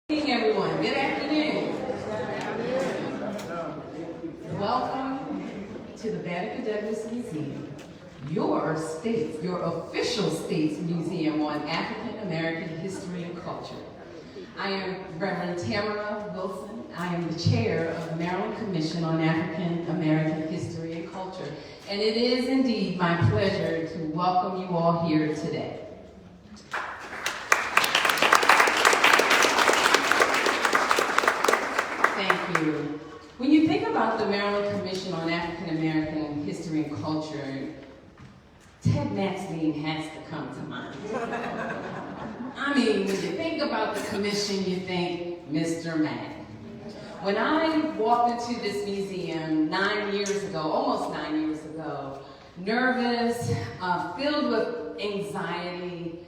Good evening, everyone. Good afternoon. Welcome to the Banneker-Douglass Museum, your official state's museum on African American history and culture. I am Reverend Tamara Wilson. I am the chair of the Maryland Commission on African American History and Culture, and it is indeed my pleasure to welcome you all here today. Thank you. When you think about the Maryland Commission on African American History and Culture, Ted Mack's name has to come to mind. I mean, when you think about the commission, you think Mr. Mack. When I walked into this museum 9 years ago, almost 9 years ago, nervous, filled with anxiety,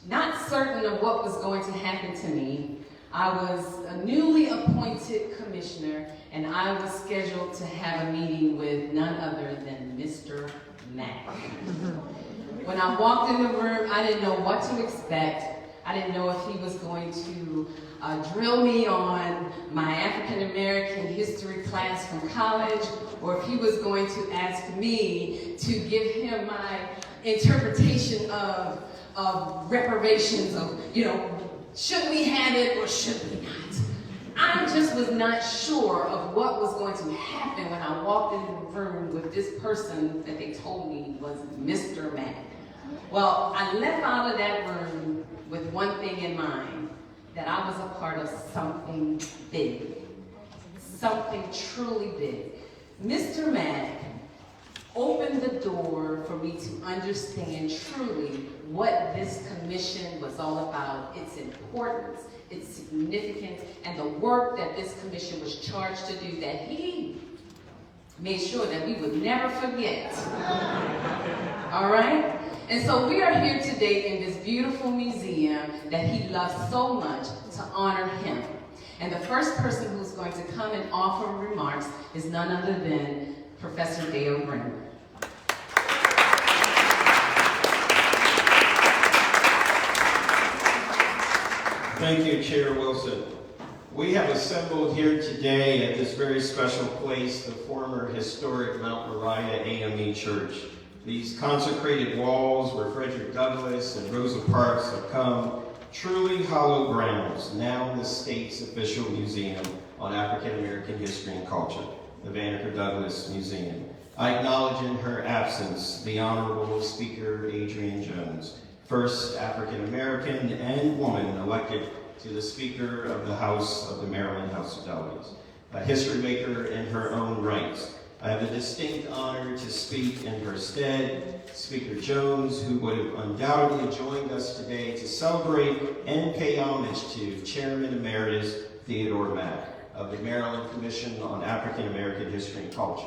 not certain of what was going to happen to me, I was a newly appointed commissioner, and I was scheduled to have a meeting with none other than Mr. Mack. When I walked in the room, I didn't know what to expect. I didn't know if he was going to drill me on my African American history class from college, or if he was going to ask me to give him my interpretation of reparations, of, should we have it or should we not? I just was not sure of what was going to happen when I walked into the room with this person that they told me was Mr. Mack. Well, I left out of that room with one thing in mind, that I was a part of something big, something truly big. Mr. Mack opened the door for me to understand truly what this commission was all about, its importance, its significance, and the work that this commission was charged to do, that he made sure that we would never forget. All right? And so we are here today in this beautiful museum that he loves so much, to honor him. And the first person who's going to come and offer remarks is none other than Professor Theodore. Thank you, Chair Wilson. We have assembled here today at this very special place, the former historic Mount Moriah AME Church. These consecrated walls where Frederick Douglass and Rosa Parks have come, truly hallowed grounds, now in the state's official museum on African American history and culture, the Banneker-Douglass Museum. I acknowledge in her absence the Honorable Speaker Adrienne Jones, first African American and woman elected to the Speaker of the House of the Maryland House of Delegates, a history maker in her own rights. I have the distinct honor to speak in her stead, Speaker Jones, who would have undoubtedly joined us today to celebrate and pay homage to Chairman Emeritus Theodore Mack of the Maryland Commission on African American History and Culture.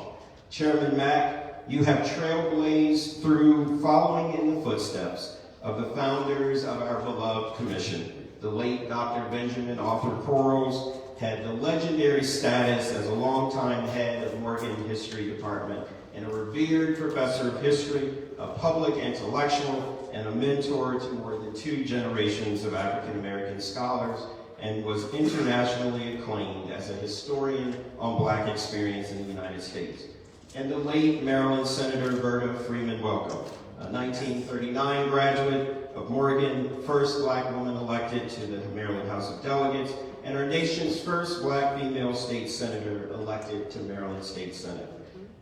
Chairman Mack, you have trailblazed through following in the footsteps of the founders of our beloved commission. The late Dr. Benjamin Arthur Quarles had the legendary status as a longtime head of Morgan History Department and a revered professor of history, a public intellectual, and a mentor to more than 2 generations of African American scholars, and was internationally acclaimed as a historian on Black experience in the United States. And the late Maryland Senator Berta Freeman Welcome, a 1939 graduate of Morgan, first Black woman elected to the Maryland House of Delegates, and our nation's first Black female state senator elected to Maryland State Senate.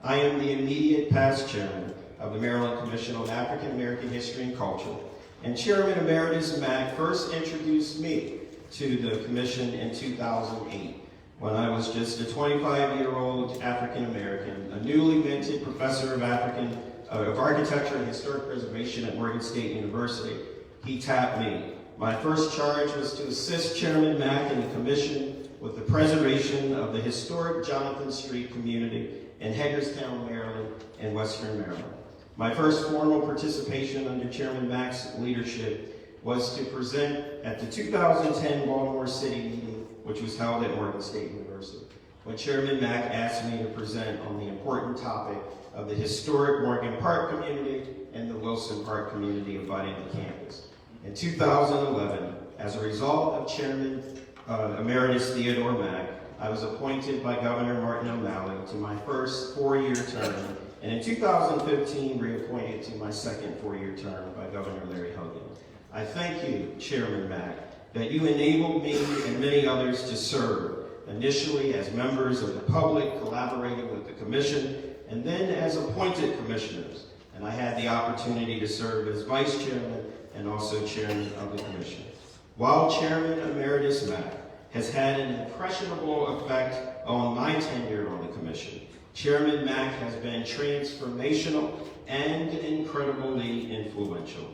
I am the immediate past chairman of the Maryland Commission on African American History and Culture, and Chairman Emeritus Mack first introduced me to the commission in 2008, when I was just a 25-year-old African American, a newly minted professor of Architecture and Historic Preservation at Morgan State University. He tapped me. My first charge was to assist Chairman Mack and the Commission with the preservation of the historic Jonathan Street community in Hagerstown, Maryland, and Western Maryland. My first formal participation under Chairman Mack's leadership was to present at the 2010 Baltimore City meeting, which was held at Morgan State University, when Chairman Mack asked me to present on the important topic of the historic Morgan Park community and the Wilson Park community abutting the campus. In 2011, as a result of Chairman Emeritus Theodore Mack, I was appointed by Governor Martin O'Malley to my first four-year term, and in 2015 reappointed to my second four-year term by Governor Larry Hogan. I thank you, Chairman Mack, that you enabled me and many others to serve, initially as members of the public collaborating with the commission, and then as appointed commissioners. And I had the opportunity to serve as vice chairman and also chairman of the commission. While Chairman Emeritus Mack has had an impressionable effect on my tenure on the commission, Chairman Mack has been transformational and incredibly influential.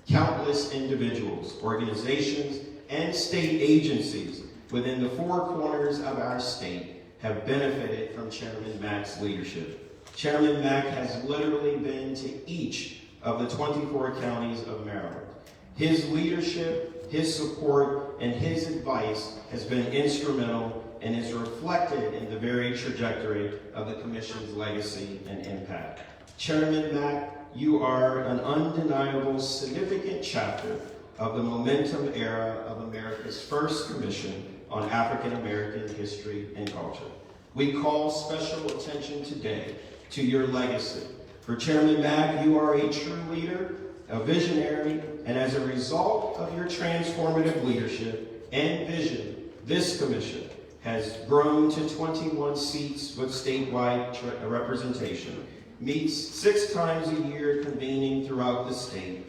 Countless individuals, organizations, and state agencies within the four corners of our state have benefited from Chairman Mack's leadership. Chairman Mack has literally been to each of the 24 counties of Maryland. His leadership, his support, and his advice has been instrumental and is reflected in the very trajectory of the Commission's legacy and impact. Chairman Mack, you are an undeniable, significant chapter of the momentum era of America's first Commission on African American History and Culture. We call special attention today to your legacy. For Chairman Mack, you are a true leader, a visionary, and as a result of your transformative leadership and vision, this commission has grown to 21 seats with statewide representation, meets 6 times a year convening throughout the state,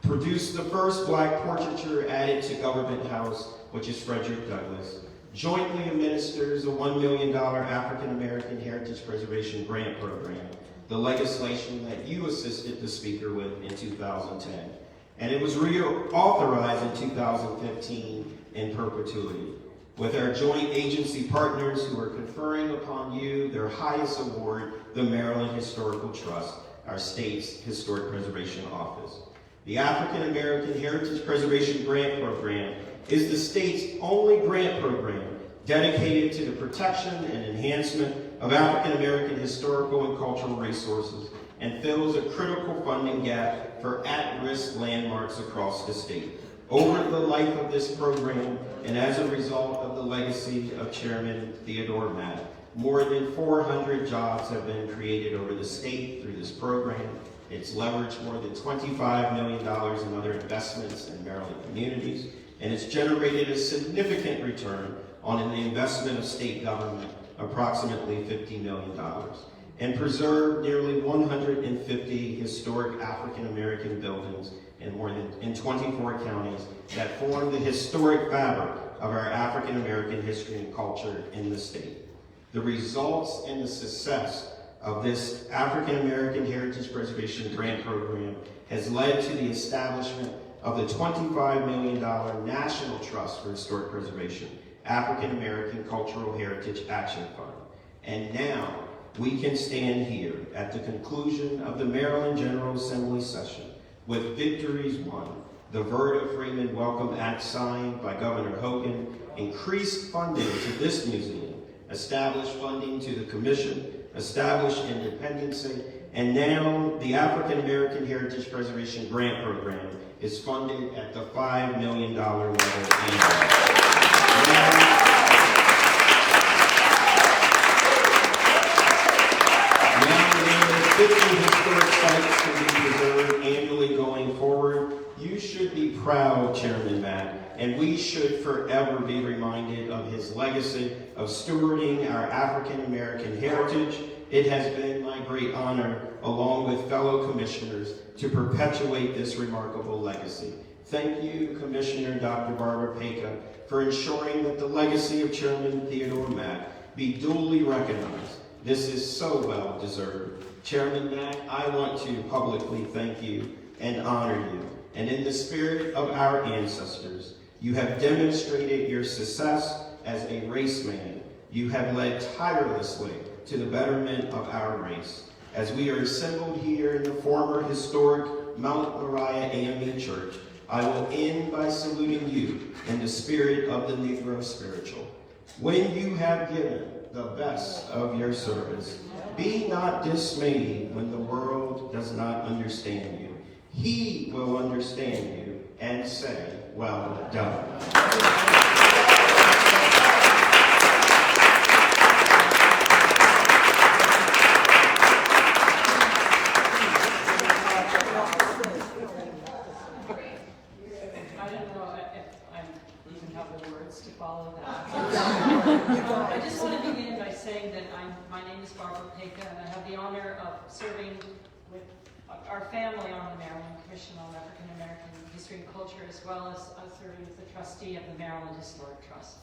produced the first black portraiture added to Government House, which is Banneker-Douglass, jointly administers a $1 million African American Heritage Preservation Grant Program, the legislation that you assisted the Speaker with in 2010. And it was reauthorized in 2015 in perpetuity, with our joint agency partners who are conferring upon you their highest award, the Maryland Historical Trust, our state's Historic Preservation Office. The African American Heritage Preservation Grant Program is the state's only grant program dedicated to the protection and enhancement of African American historical and cultural resources and fills a critical funding gap for at-risk landmarks across the state. Over the life of this program, and as a result of the legacy of Chairman Theodore Mack, more than 400 jobs have been created over the state through this program. It's leveraged more than $25 million in other investments in Maryland communities, and it's generated a significant return on the investment of state government, approximately $50 million, and preserved nearly 150 historic African American buildings in 24 counties that form the historic fabric of our African American history and culture in the state. The results and the success of this African American Heritage Preservation Grant Program has led to the establishment of the $25 million National Trust for Historic Preservation, African American Cultural Heritage Action Fund. And now we can stand here at the conclusion of the Maryland General Assembly session with victories won, the Verda-Freeman Welcome Act signed by Governor Hogan, increased funding to this museum, established funding to the commission, established independency, and now the African American Heritage Preservation Grant Program is funded at the $5 million level annually. Now, 50 historic sites can be preserved annually going forward. You should be proud, Chairman Mack, and we should forever be reminded of his legacy of stewarding our African American heritage. It has been my great honor, along with fellow commissioners, to perpetuate this remarkable legacy. Thank you, Commissioner Dr. Barbara Peka, for ensuring that the legacy of Chairman Theodore Mack be duly recognized. This is so well deserved. Chairman Mack, I want to publicly thank you and honor you. And in the spirit of our ancestors, you have demonstrated your success as a raceman. You have led tirelessly to the betterment of our race. As we are assembled here in the former historic Mount Moriah AME Church, I will end by saluting you in the spirit of the Negro spiritual. When you have given the best of your service, be not dismayed when the world does not understand you. He will understand you and say, well done. words to follow that. I just want to begin by saying that my name is Barbara Peka, and I have the honor of serving with our family on the Maryland Commission on African American History and Culture, as well as serving as the trustee of the Maryland Historic Trust.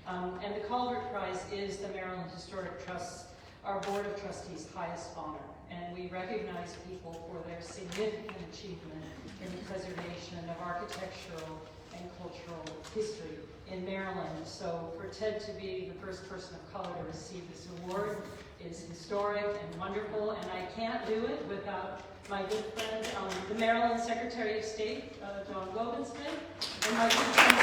And the Calvert Prize is the Maryland Historic Trust's, our Board of Trustees' highest honor. And we recognize people for their significant achievement in the preservation of architectural and cultural history in Maryland. So for Ted to be the first person of color to receive this award is historic and wonderful, and I can't do it without my good friend, the Maryland Secretary of State, John Golden-Smith, and my good friend,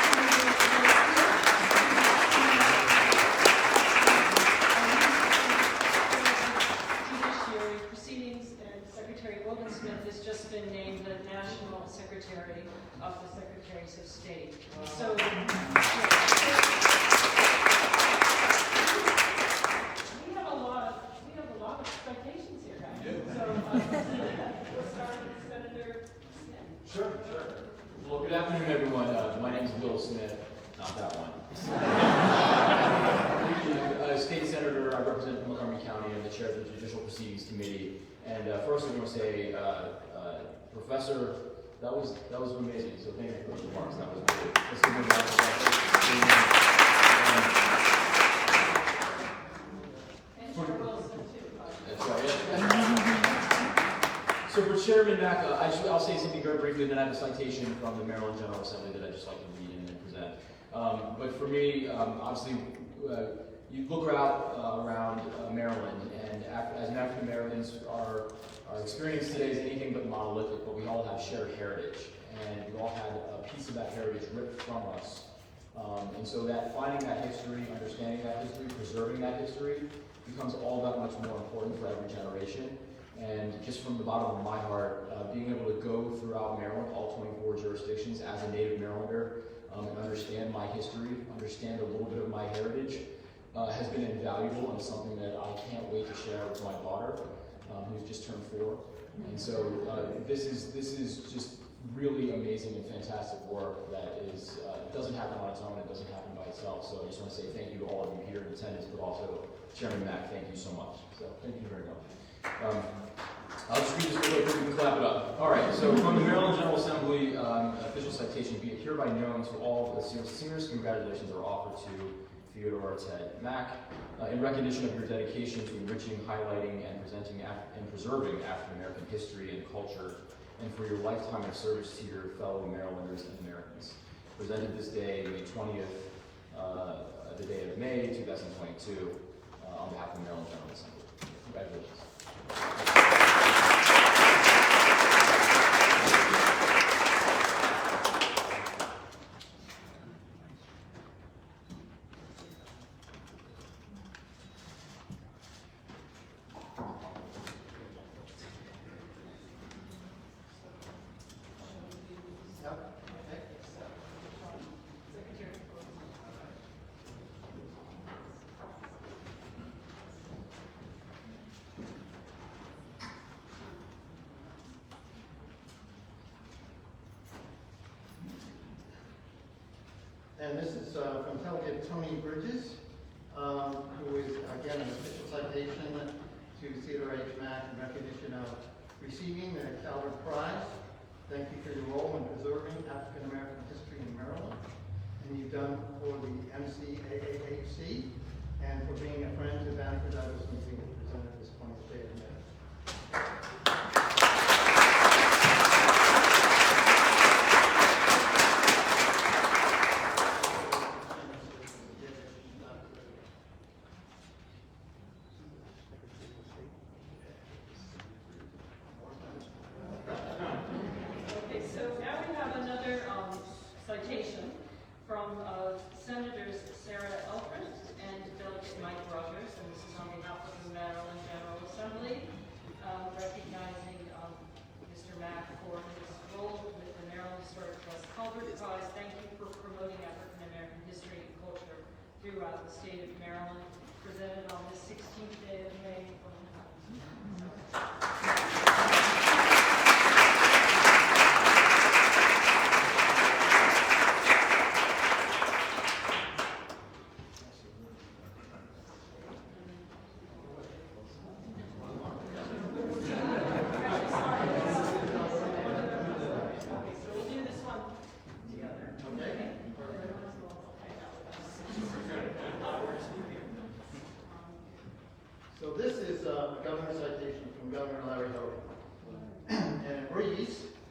Judiciary Proceedings, and Secretary Golden-Smith has just been named the National Secretary of the Secretaries of State. So, we have a lot of citations here, guys. So, we'll start with Senator Smith. Sure. Well, good afternoon, everyone. My name is Will Smith, not that one. State Senator, I represent Montgomery County. I'm the chair of the Judicial Proceedings Committee. And first, I want to say, Professor, that was amazing. So thank you for those remarks. That was great. Let's give him a round of applause. And Chair Wilson, too. That's right. So for Chairman Mack, I'll say something very briefly, and then I have a citation from the Maryland General Assembly that I'd just like to read and present. But for me, obviously, you look around Maryland, and as African Americans, our experience today is anything but monolithic, but we all have shared heritage, and we all had a piece of that heritage ripped from us. And so that finding that history, understanding that history, preserving that history becomes all that much more important for every generation. And just from the bottom of my heart, being able to go throughout Maryland, all 24 jurisdictions, as a native Marylander, and understand my history, understand a little bit of my heritage, has been invaluable and something that I can't wait to share with my daughter, who's just turned 4. And so this is just really amazing and fantastic work that is doesn't happen on its own. It doesn't happen by itself. So I just want to say thank you to all of you here in attendance, but also Chairman Mack, thank you so much. So thank you very much. I'll just read this real quick, we can clap it up. All right, so from the Maryland General Assembly, official citation, be it hereby known to all the sincerest congratulations are offered to Theodore Ted Mack in recognition of your dedication to enriching, highlighting, and presenting and preserving African American history and culture, and for your lifetime of service to your fellow Marylanders and Americans. Presented this day, May 20th, the day of May 2022, on behalf of the Maryland General Assembly. Congratulations. And this is from Delegate Tony Bridges, who is, again, an official citation to Theodore H. Mack in recognition of receiving the Calvert Prize. Thank you for your role in preserving African American history in Maryland. And you've done for the MCAAHC, and for being a friend to Banneker-Douglass Museum, presented this 20th day of May. Recognizing Mr. Mack for his role with the Maryland Historic Trust Calvert Prize. Thank you for promoting African American history and culture throughout the state of Maryland. Presented on this 16th day of May.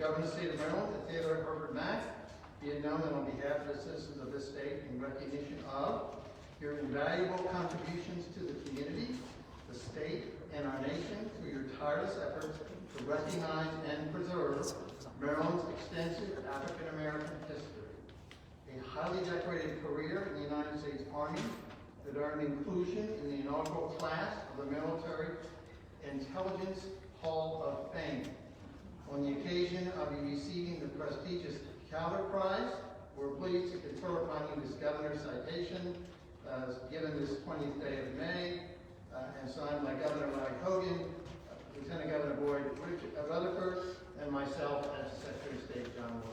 Governor of the State of Maryland, to Theodore Herbert Mack, be it known that on behalf of the citizens of this state, in recognition of your invaluable contributions to the community, the state, and our nation through your tireless efforts to recognize and preserve Maryland's extensive African American history. A highly decorated career in the United States Army that earned inclusion in the inaugural class of the Military Intelligence Hall of Fame. On the occasion of you receiving the prestigious Calvert Prize, we're pleased to confer upon you this governor's citation, given this 20th day of May, and signed by Governor Mike Hogan, Lieutenant Governor Boyd Rutherford, and myself as Secretary of State John Williams.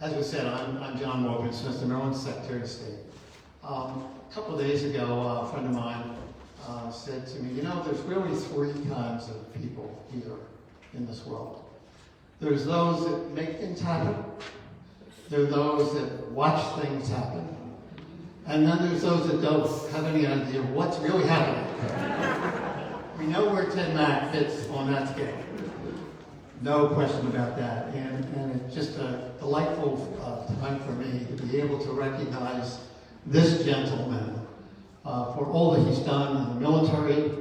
As we said, I'm John Morgan Smith, the Maryland Secretary of State. A couple of days ago, a friend of mine said to me, you know, there's really three kinds of people here in this world. There's those that make things happen, there are those that watch things happen, and then there's those that don't have any idea of what's really happening. We know where Ted Mack fits on that scale. No question about that, and it's just a delightful time for me to be able to recognize this gentleman for all that he's done in the military,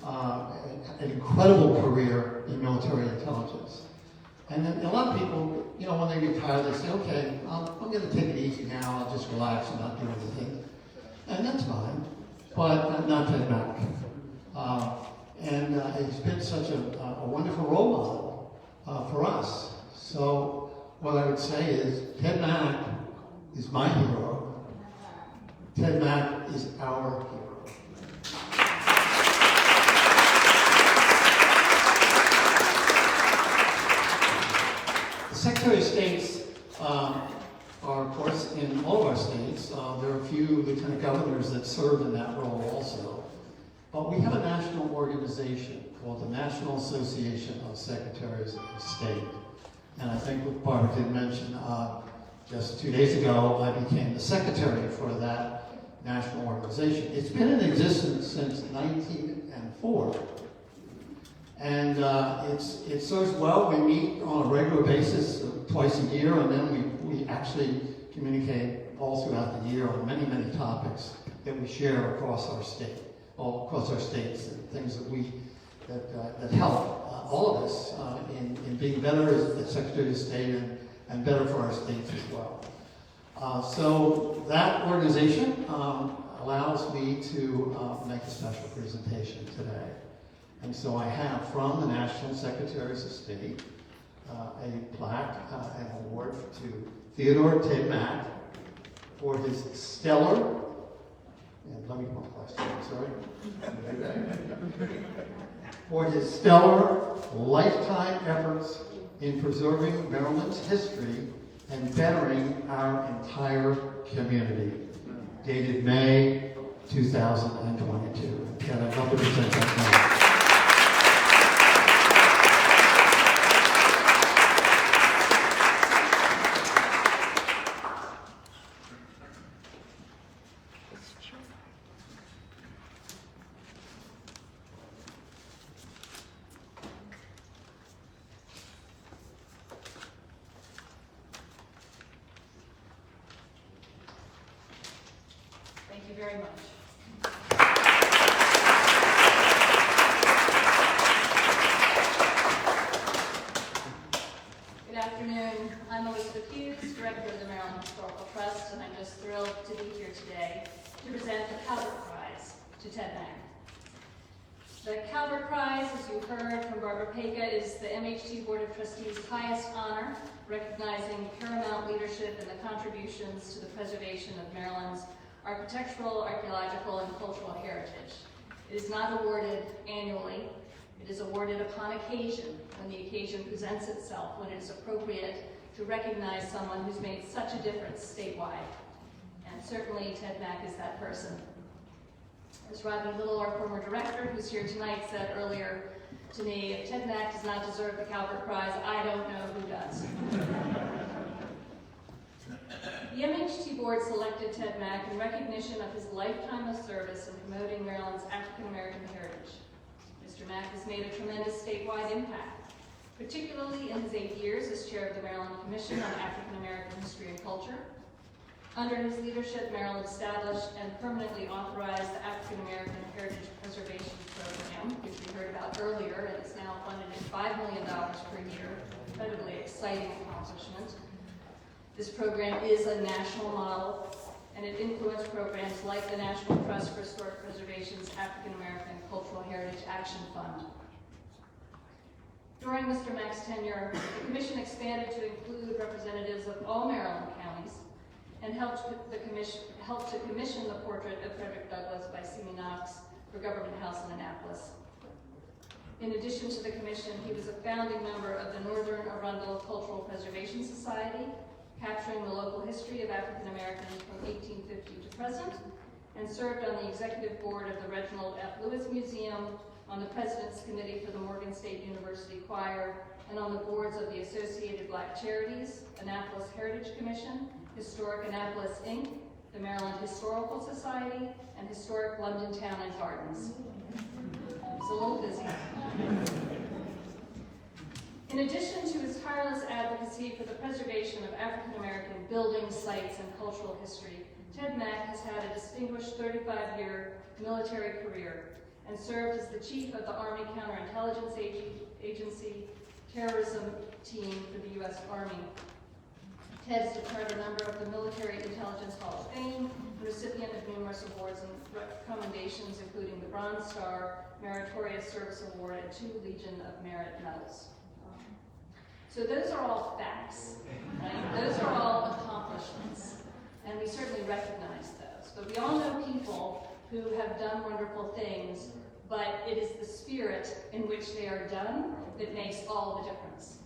an incredible career in military intelligence. And then a lot of people, you know, when they retire, they say, okay, I'm going to take it easy now, I'll just relax and not do anything. And that's fine, but not Ted Mack. And he's been such a wonderful role model for us. So what I would say is Ted Mack is my hero. Ted Mack is our hero. The Secretary of States are, of course, in all of our states. There are a few lieutenant governors that serve in that role also. But we have a national organization called the National Association of Secretaries of State. And I think what Barbara did mention, just 2 days ago, I became the secretary for that national organization. It's been in existence since 1904. And it serves well. We meet on a regular basis twice a year, and then we actually communicate all throughout the year on many, many topics that we share across our state, all across our states, and things that help all of us in being better as Secretary of State and better for our states as well. So that organization allows me to make a special presentation today. And so I have from the National Secretaries of State a plaque, an award to Theodore Ted Mack for his stellar, and let me put my question, sorry. For his stellar lifetime efforts in preserving Maryland's history and bettering our entire community. Dated May 2022. Ken, I'd love to present that now. Thank you very much. Good afternoon. I'm Elizabeth Hughes, Director of the Maryland Historical Trust, and I'm just thrilled to be here today to present the Calvert Prize to Ted Mack. The Calvert Prize, as you heard from Barbara Peka, is the MHT Board of Trustees' highest honor, recognizing paramount leadership and the contributions to the preservation of Maryland's architectural, archaeological, and cultural heritage. It is not awarded annually. It is awarded upon occasion, when the occasion presents itself, when it is appropriate to recognize someone who's made such a difference statewide. And certainly Ted Mack is that person. As Rodney Little, our former director, who's here tonight, said earlier to me, if Ted Mack does not deserve the Calvert Prize, I don't know who does. The MHT board selected Ted Mack in recognition of his lifetime of service in promoting Maryland's African American heritage. Mr. Mack has made a tremendous statewide impact, particularly in his 8 years as chair of the Maryland Commission on African American History and Culture. Under his leadership, Maryland established and permanently authorized the African American Heritage Preservation Program, which we heard about earlier, and it's now funded at $5 million per year. Incredibly exciting accomplishment. This program is a national model, and it influenced programs like the National Trust for Historic Preservation's African American Cultural Heritage Action Fund. During Mr. Mack's tenure, the Commission expanded to include representatives of all Maryland counties and helped to commission the portrait of Frederick Douglass by Simi Knox for Government House in Annapolis. In addition to the commission, he was a founding member of the Northern Arundel Cultural Preservation Society, capturing the local history of African Americans from 1850 to present, and served on the executive board of the Reginald F. Lewis Museum, on the President's Committee for the Morgan State University Choir, and on the boards of the Associated Black Charities, Annapolis Heritage Commission, Historic Annapolis, Inc., the Maryland Historical Society, and Historic London Town and Gardens. It's a little busy. In addition to his tireless advocacy for the preservation of African American buildings, sites, and cultural history, Ted Mack has had a distinguished 35-year military career and served as the chief of the Army Counterintelligence Agency Terrorism Team for the U.S. Army. Ted is declared a member of the Military Intelligence Hall of Fame and recipient of numerous awards and commendations, including the Bronze Star, Meritorious Service Award, and 2 Legion of Merit medals. So those are all facts, right? Those are all accomplishments, and we certainly recognize those. But we all know people who have done wonderful things, but it is the spirit in which they are done that makes all the difference.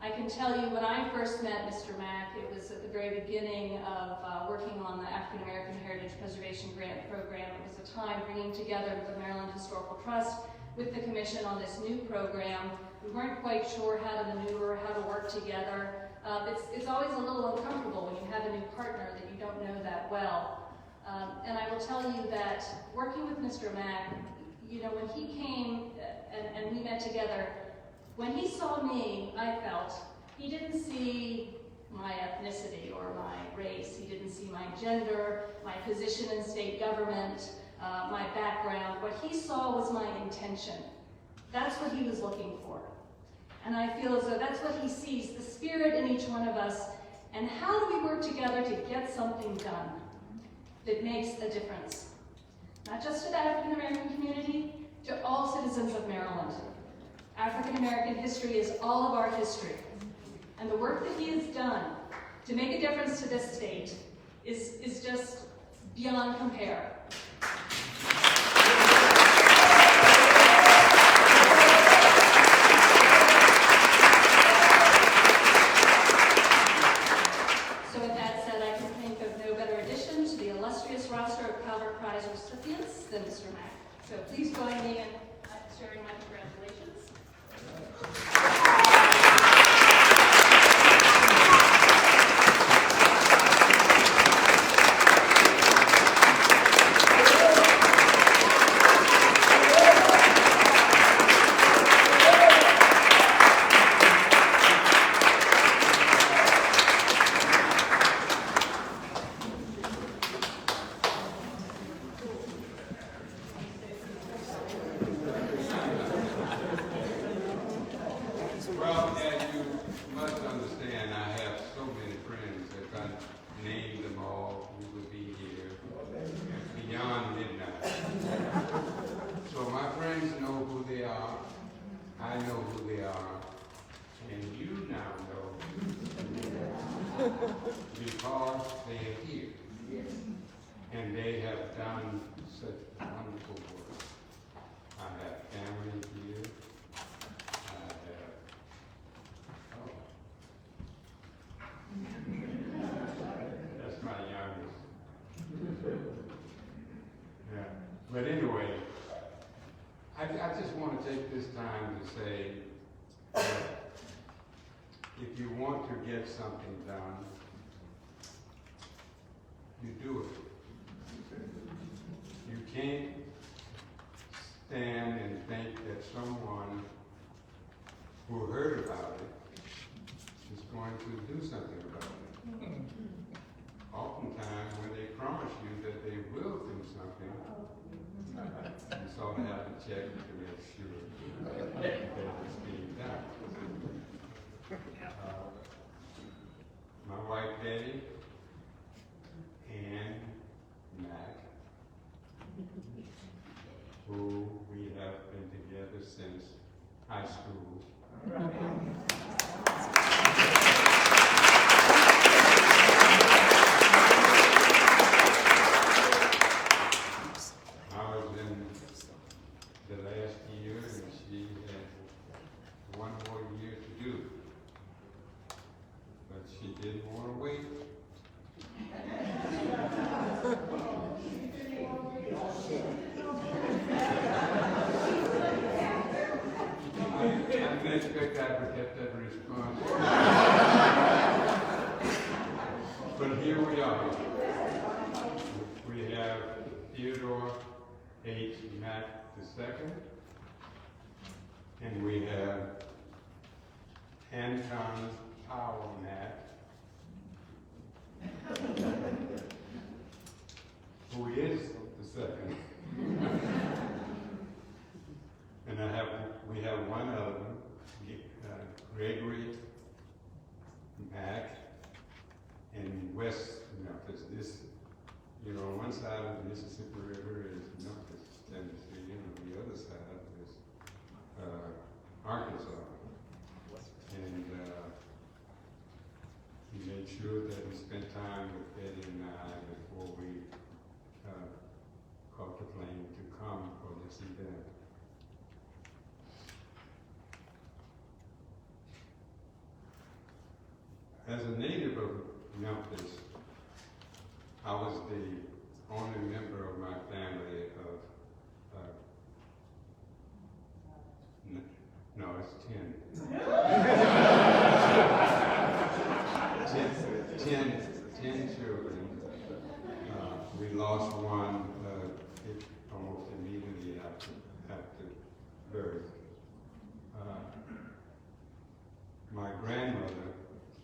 I can tell you when I first met Mr. Mack, it was at the very beginning of working on the African American Heritage Preservation Grant Program. It was a time bringing together the Maryland Historical Trust with the Commission on this new program. We weren't quite sure how to maneuver, how to work together. It's always a little uncomfortable when you have a new partner that you don't know that well. And I will tell you that working with Mr. Mack, you know, when he came and we met together, when he saw me, I felt he didn't see my ethnicity or my race. He didn't see my gender, my position in state government, my background. What he saw was my intention. That's what he was looking for. And I feel as though that's what he sees, the spirit in each one of us, and how do we work together to get something done that makes a difference? Not just to the African American community, to all citizens of Maryland. African American history is all of our history. And the work that he has done to make a difference to this state is just beyond compare. So with that said, I can think of no better addition to the illustrious roster of Calvert Prize recipients than Mr. Mack. So please join me in sharing my congratulations. Well, as you must understand, I have so many friends that if I named them all, we would be here beyond midnight. So my friends know who they are, I know who they are, and you now know because they are here. And they have done such wonderful work. I have family here. I just want to take this time to say that if you want to get something done, you do it. You can't stand and think that someone who heard about it is going to do something about it. Oftentimes, when they promise you that they will do something, you sort of have to check to make sure that it's being done. My wife Betty and Mack, who we have been together since high school. I was in the last year and she had one more year to do. But she didn't want to wait. I didn't expect I would get that response. But here we are. We have Theodore H. Mack II, and we have Anton Powell Mack, who is the second. And we have one other one, Gregory Mack in West Memphis. This, on one side of the Mississippi River is Memphis, Tennessee, and on the other side is Arkansas. And he made sure that we spent time with Betty and I before we caught the plane to come for this event. As a native of Memphis, I was the only member of my family of, no, it's 10 children. We lost one almost immediately after birth. My grandmother,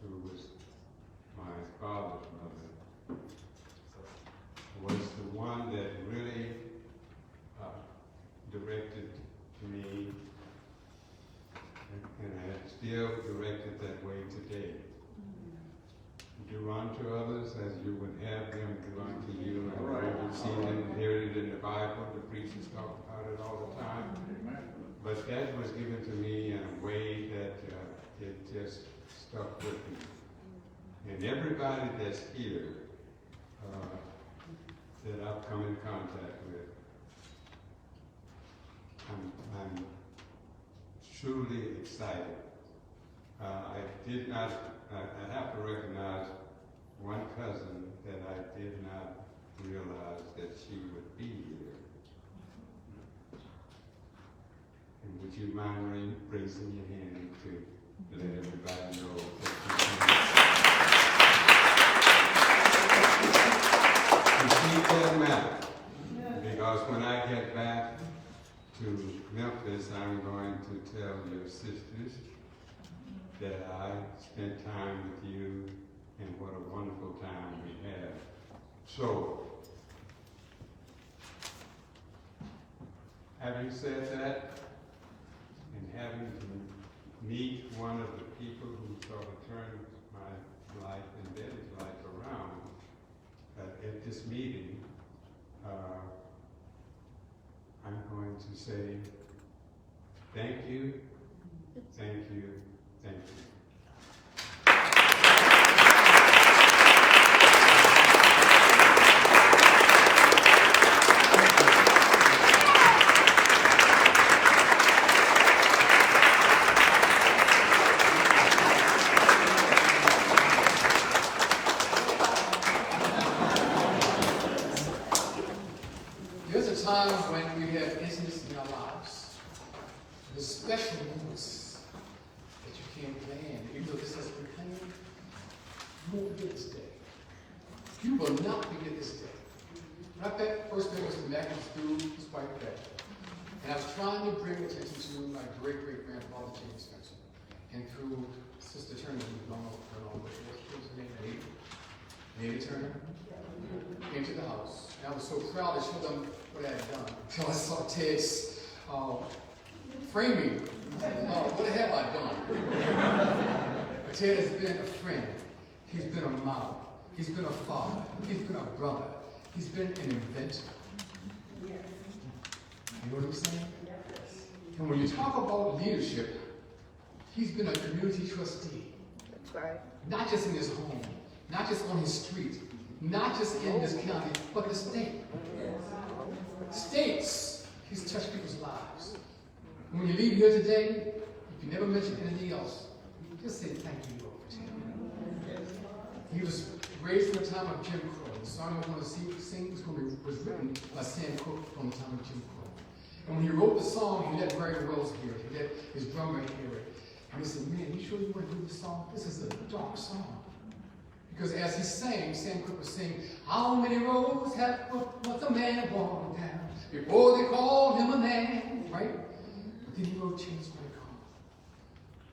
who was my father's mother, was the one that really directed me, and I still directed that way today. Do unto others as you would have them do unto you. And we've seen it and heard it in the Bible. The preachers talk about it all the time. But that was given to me in a way that it just stuck with me. And everybody that's here that I've come in contact with, I'm truly excited. I have to recognize one cousin that I did not realize that she would be here. And would you mind raising your hand to let everybody know that you that matter? Because when I get back to Memphis, I'm going to tell your sisters that I spent time with you and what a wonderful time we had. So, having said that, and having to meet one of the people who sort of turned my life and Betty's life around at this meeting, I'm going to say thank you, thank you, thank you. There's a time when we have business in our lives. the special moments that you can't plan. Even though this has been planned, you won't forget this day. You will not forget this day. When I first met Mr. Mack through his wife, Becky, and I was trying to bring attention to my great-great-grandfather, James Spencer, and through Sister Turner, who's long over, what was her name? Lady Turner, came to the house. And I was so proud to show them what I had done. Until I saw Ted's framing. I said, "Oh, what have I done?" But Ted has been a friend. He's been a mom. He's been a father. He's been a brother. He's been an inventor. You know what I'm saying? And when you talk about leadership, he's been a community trustee. That's right. Not just in his home, not just on his street, not just in this county, but the state. States, he's touched people's lives. And when you leave here today, if you never mention anything else, just say thank you, Lord, for him. He was raised in the time of Jim Crow. The song I'm going to sing was written by Sam Cooke from the time of Jim Crow. And when he wrote the song, he let Barry Wells hear it. He let his drummer hear it. And he said, "Man, you sure you want to do this song? This is a dark song." Because as he sang, Sam Cooke was saying, "How many roads have what the man walked down before they called him a man," right? But then he wrote "Change My Car."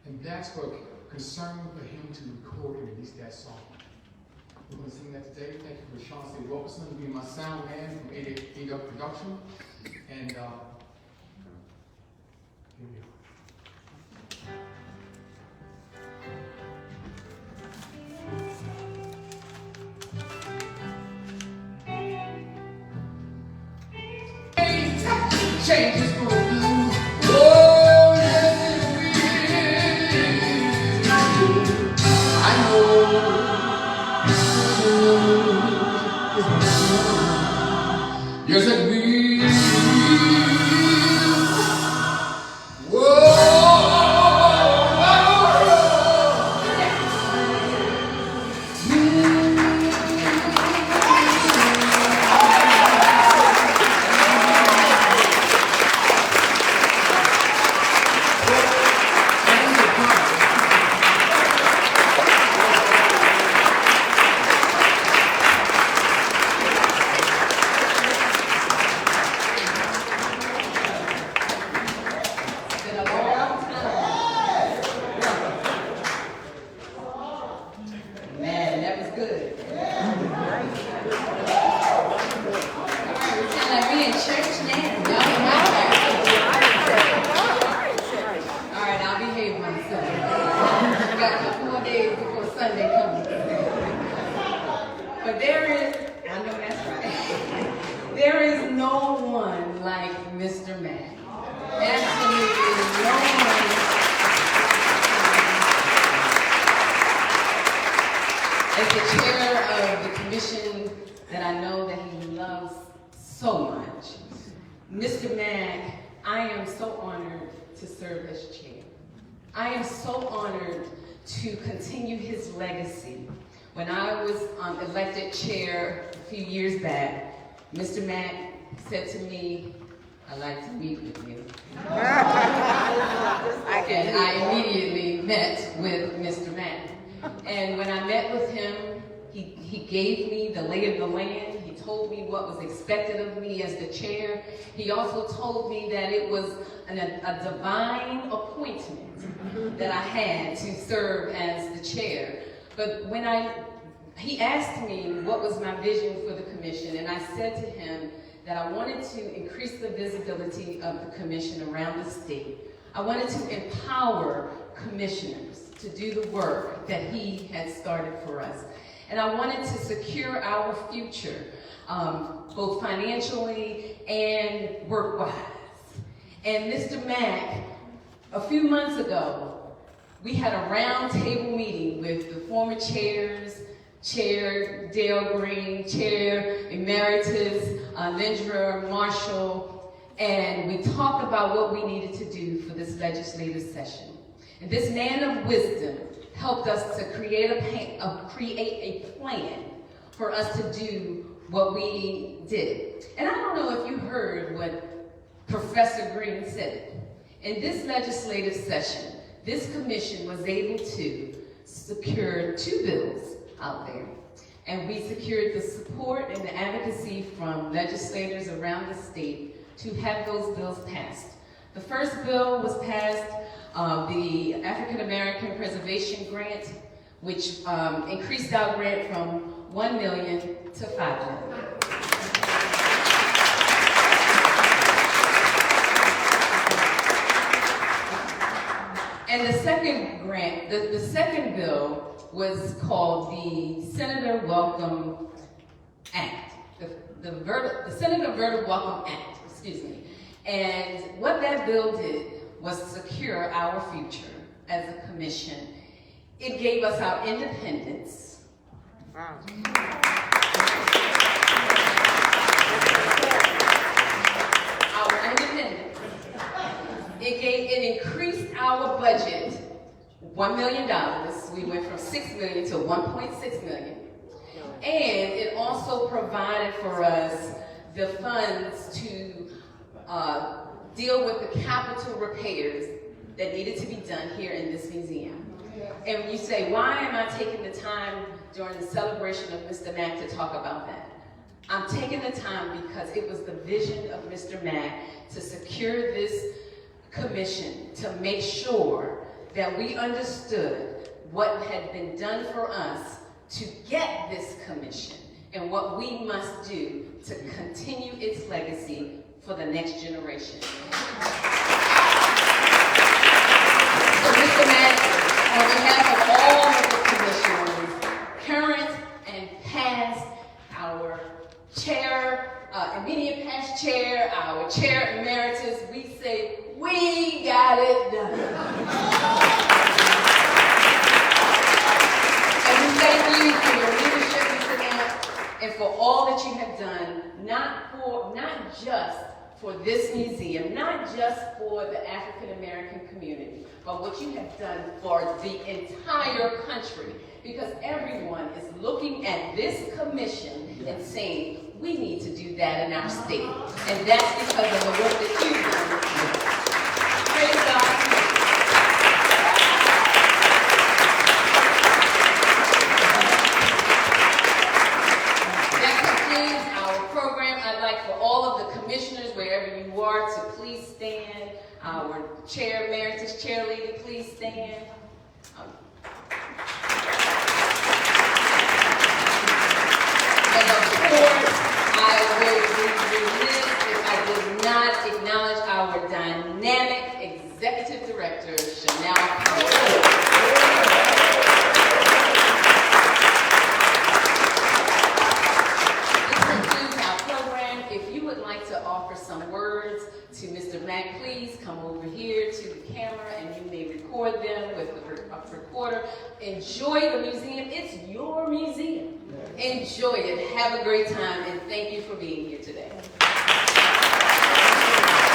And blacks were concerned for him to record and release that song. We're going to sing that today. Thank you for Sean C. Wilkerson being my sound man from 8 Up Production. And here we go. Change is going to do. Oh, yes, it will. I know. Yes, it will. Mr. Mack, I am so honored to serve as chair. I am so honored to continue his legacy. When I was elected chair a few years back, Mr. Mack said to me, "I'd like to meet with you." And I immediately met with Mr. Mack. And when I met with him, he gave me the lay of the land. He told me what was expected of me as the chair. He also told me that it was a divine appointment that I had to serve as the chair. But when he asked me what was my vision for the commission, and I said to him that I wanted to increase the visibility of the commission around the state. I wanted to empower commissioners to do the work that he had started for us. And I wanted to secure our future, both financially and work-wise. And Mr. Mack, a few months ago, we had a round table meeting with the former chairs, Chair Dale Green, Chair Emeritus Lindra Marshall, and we talked about what we needed to do for this legislative session. And this man of wisdom helped us to create a plan for us to do what we did. And I don't know if you heard what Professor Green said. In this legislative session, this commission was able to secure 2 bills out there. And we secured the support and the advocacy from legislators around the state to have those bills passed. The first bill was passed, the African American Preservation Grant, which increased our grant from $1 million to $5 million. And the second grant, the second bill was called the Senator Welcome Act, the Senator Welcome Act, excuse me. And what that bill did was secure our future as a commission. It gave us our independence. Our independence. It increased our budget $1 million. We went from $6 million to $1.6 million. And it also provided for us the funds to deal with the capital repairs that needed to be done here in this museum. And when you say, why am I taking the time during the celebration of Mr. Mack to talk about that? I'm taking the time because it was the vision of Mr. Mack to secure this commission, to make sure that we understood what had been done for us to get this commission and what we must do to continue its legacy for the next generation. So Mr. Mack, on behalf of all of the commissioners, current and past, our chair, immediate past chair, our chair emeritus, we say, we got it done. And we thank you for your leadership, Mr. Mack, and for all that you have done, not just for this museum, not just for the African American community, but what you have done for the entire country. Because everyone is looking at this commission and saying, we need to do that in our state. And that's because of the work that you've done. Praise God. That concludes our program. I'd like for all of the commissioners, wherever you are, to please stand. Our chair emeritus, chair lady, please stand. And of course, I would be remiss if I did not acknowledge our dynamic executive director, Chanel Calvert. This concludes our program. If you would like to offer some words to Mr. Mack, please come over here to the camera and you may record them with the recorder. Enjoy the museum. It's your museum. Enjoy it. Have a great time, and thank you for being here today.